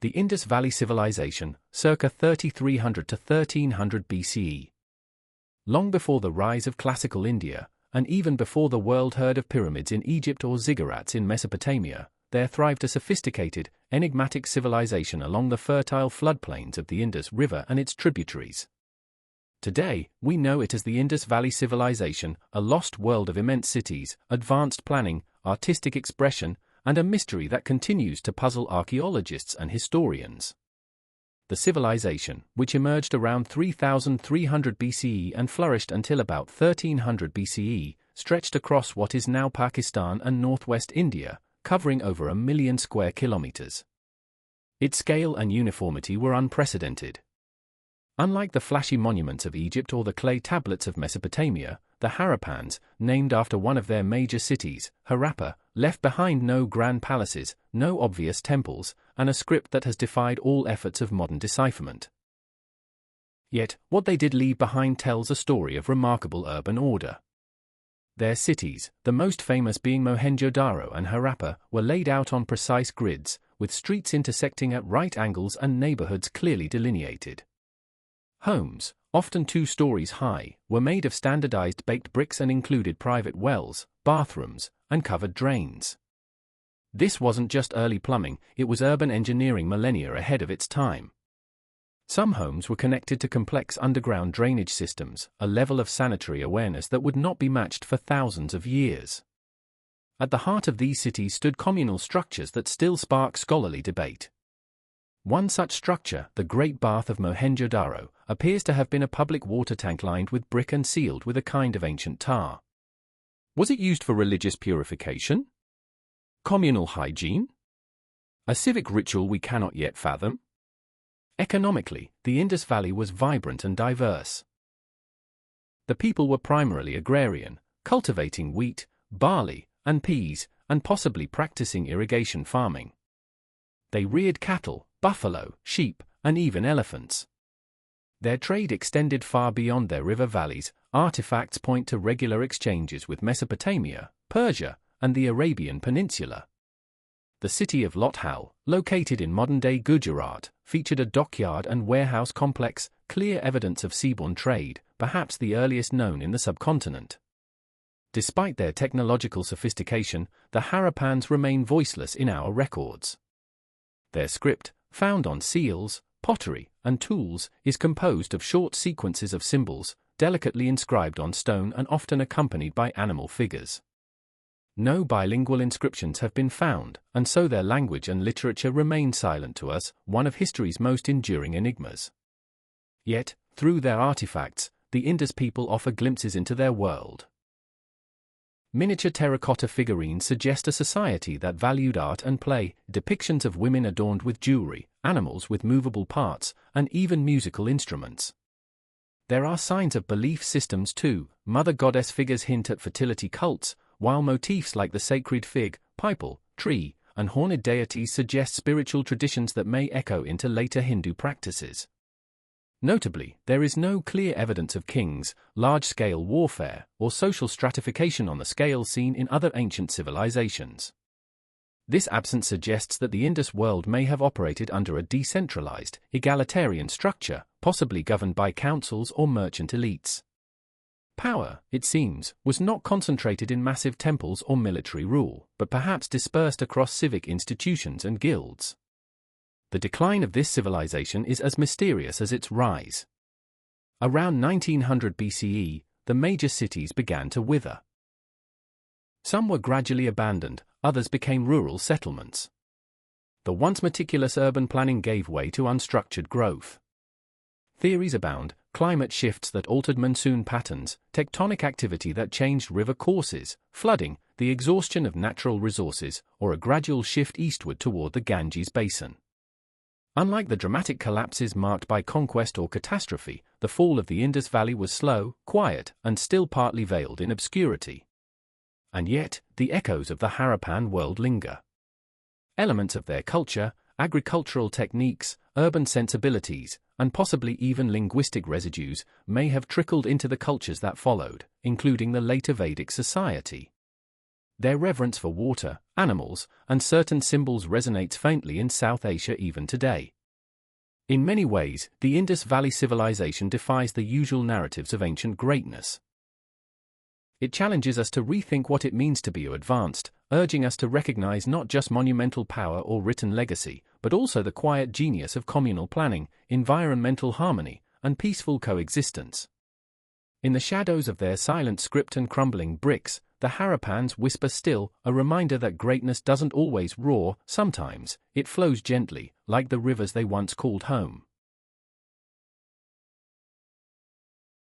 The Indus Valley Civilization, circa 3300 to 1300 BCE. Long before the rise of classical India, and even before the world heard of pyramids in Egypt or ziggurats in Mesopotamia, there thrived a sophisticated, enigmatic civilization along the fertile floodplains of the Indus River and its tributaries. Today, we know it as the Indus Valley Civilization, a lost world of immense cities, advanced planning, artistic expression, and a mystery that continues to puzzle archaeologists and historians. The civilization, which emerged around 3300 BCE and flourished until about 1300 BCE, stretched across what is now Pakistan and northwest India, covering over 1 million square kilometers. Its scale and uniformity were unprecedented. Unlike the flashy monuments of Egypt or the clay tablets of Mesopotamia, the Harappans, named after one of their major cities, Harappa, left behind no grand palaces, no obvious temples, and a script that has defied all efforts of modern decipherment. Yet, what they did leave behind tells a story of remarkable urban order. Their cities, the most famous being Mohenjo-Daro and Harappa, were laid out on precise grids, with streets intersecting at right angles and neighborhoods clearly delineated. Homes, often 2 stories high, were made of standardized baked bricks and included private wells, bathrooms, and covered drains. This wasn't just early plumbing, it was urban engineering millennia ahead of its time. Some homes were connected to complex underground drainage systems, a level of sanitary awareness that would not be matched for thousands of years. At the heart of these cities stood communal structures that still spark scholarly debate. One such structure, the Great Bath of Mohenjo-Daro, appears to have been a public water tank lined with brick and sealed with a kind of ancient tar. Was it used for religious purification? Communal hygiene? A civic ritual we cannot yet fathom? Economically, the Indus Valley was vibrant and diverse. The people were primarily agrarian, cultivating wheat, barley, and peas, and possibly practicing irrigation farming. They reared cattle, buffalo, sheep, and even elephants. Their trade extended far beyond their river valleys. Artifacts point to regular exchanges with Mesopotamia, Persia, and the Arabian Peninsula. The city of Lothal, located in modern-day Gujarat, featured a dockyard and warehouse complex, clear evidence of seaborne trade, perhaps the earliest known in the subcontinent. Despite their technological sophistication, the Harappans remain voiceless in our records. Their script, found on seals, pottery, and tools, is composed of short sequences of symbols, delicately inscribed on stone and often accompanied by animal figures. No bilingual inscriptions have been found, and so their language and literature remain silent to us, one of history's most enduring enigmas. Yet, through their artifacts, the Indus people offer glimpses into their world. Miniature terracotta figurines suggest a society that valued art and play, depictions of women adorned with jewelry, animals with movable parts, and even musical instruments. There are signs of belief systems too. Mother goddess figures hint at fertility cults, while motifs like the sacred fig, pipal, tree, and horned deities suggest spiritual traditions that may echo into later Hindu practices. Notably, there is no clear evidence of kings, large-scale warfare, or social stratification on the scale seen in other ancient civilizations. This absence suggests that the Indus world may have operated under a decentralized, egalitarian structure, possibly governed by councils or merchant elites. Power, it seems, was not concentrated in massive temples or military rule, but perhaps dispersed across civic institutions and guilds. The decline of this civilization is as mysterious as its rise. Around 1900 BCE, the major cities began to wither. Some were gradually abandoned, others became rural settlements. The once meticulous urban planning gave way to unstructured growth. Theories abound: climate shifts that altered monsoon patterns, tectonic activity that changed river courses, flooding, the exhaustion of natural resources, or a gradual shift eastward toward the Ganges basin. Unlike the dramatic collapses marked by conquest or catastrophe, the fall of the Indus Valley was slow, quiet, and still partly veiled in obscurity. And yet, the echoes of the Harappan world linger. Elements of their culture, agricultural techniques, urban sensibilities, and possibly even linguistic residues may have trickled into the cultures that followed, including the later Vedic society. Their reverence for water, animals, and certain symbols resonates faintly in South Asia even today. In many ways, the Indus Valley civilization defies the usual narratives of ancient greatness. It challenges us to rethink what it means to be advanced, urging us to recognize not just monumental power or written legacy, but also the quiet genius of communal planning, environmental harmony, and peaceful coexistence. In the shadows of their silent script and crumbling bricks, the Harappans whisper still, a reminder that greatness doesn't always roar. Sometimes, it flows gently, like the rivers they once called home.